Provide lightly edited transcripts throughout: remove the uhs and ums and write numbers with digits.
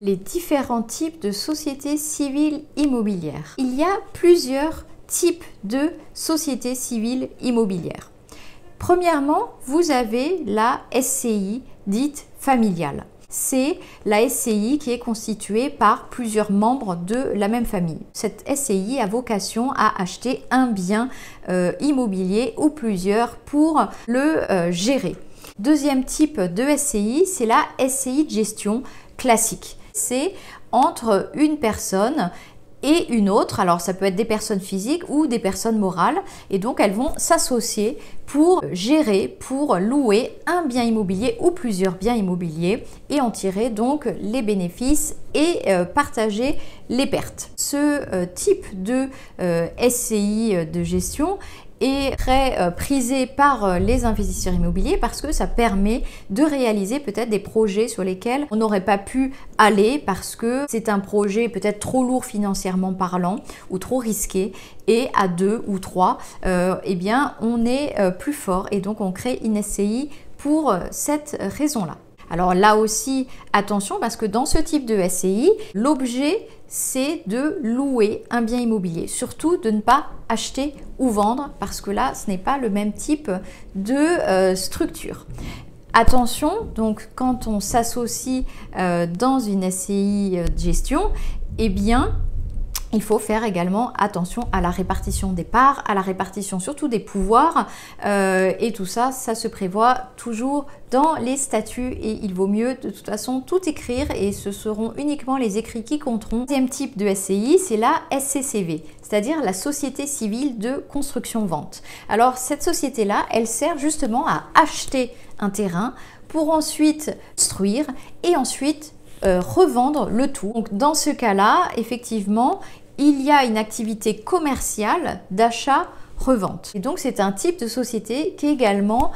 Les différents types de sociétés civiles immobilières. Il y a plusieurs types de sociétés civiles immobilières. Premièrement, vous avez la SCI dite familiale. C'est la SCI qui est constituée par plusieurs membres de la même famille. Cette SCI a vocation à acheter un bien immobilier ou plusieurs pour le gérer. Deuxième type de SCI, c'est la SCI de gestion classique. C'est entre une personne et une autre, alors ça peut être des personnes physiques ou des personnes morales, et donc elles vont s'associer pour gérer, pour louer un bien immobilier ou plusieurs biens immobiliers et en tirer donc les bénéfices et partager les pertes. Ce type de SCI de gestion est très prisé par les investisseurs immobiliers parce que ça permet de réaliser peut-être des projets sur lesquels on n'aurait pas pu aller parce que c'est un projet peut-être trop lourd financièrement parlant ou trop risqué, et à 2 ou 3, eh bien on est plus fort et donc on crée une SCI pour cette raison-là. Alors là aussi, attention parce que dans ce type de SCI, l'objet c'est de louer un bien immobilier, surtout de ne pas acheter ou vendre parce que là, ce n'est pas le même type de structure. Attention, donc quand on s'associe dans une SCI de gestion, eh bien, il faut faire également attention à la répartition des parts, à la répartition surtout des pouvoirs et tout ça, ça se prévoit toujours dans les statuts et il vaut mieux de toute façon tout écrire et ce seront uniquement les écrits qui compteront. Deuxième type de SCI, c'est la SCCV, c'est-à-dire la Société Civile de Construction-Vente. Alors cette société-là, elle sert justement à acheter un terrain pour ensuite construire et ensuite revendre le tout. Donc dans ce cas-là, effectivement, il y a une activité commerciale d'achat-revente. Et donc c'est un type de société qui est également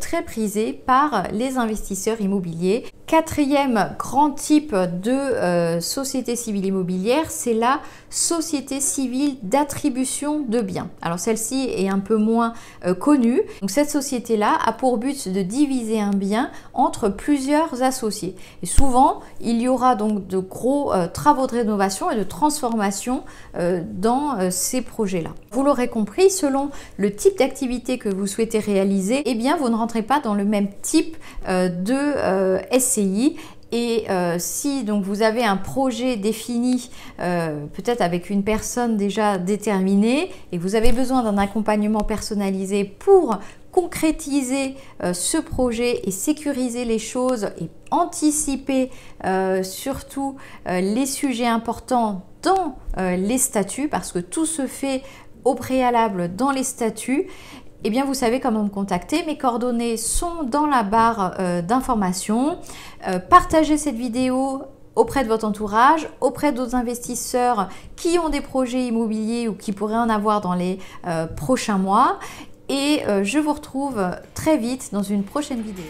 très prisé par les investisseurs immobiliers. Quatrième grand type de société civile immobilière, c'est la société civile d'attribution de biens. Alors celle-ci est un peu moins connue. Donc cette société-là a pour but de diviser un bien entre plusieurs associés. Et souvent, il y aura donc de gros travaux de rénovation et de transformation dans ces projets-là. Vous l'aurez compris, selon le type d'activité que vous souhaitez réaliser, eh bien vous ne rentrez pas dans le même type de SCI. Et si donc vous avez un projet défini, peut-être avec une personne déjà déterminée, et vous avez besoin d'un accompagnement personnalisé pour concrétiser ce projet et sécuriser les choses et anticiper surtout les sujets importants dans les statuts, parce que tout se fait au préalable dans les statuts, eh bien vous savez comment me contacter. Mes coordonnées sont dans la barre d'information. Partagez cette vidéo auprès de votre entourage, auprès d'autres investisseurs qui ont des projets immobiliers ou qui pourraient en avoir dans les prochains mois. Et je vous retrouve très vite dans une prochaine vidéo.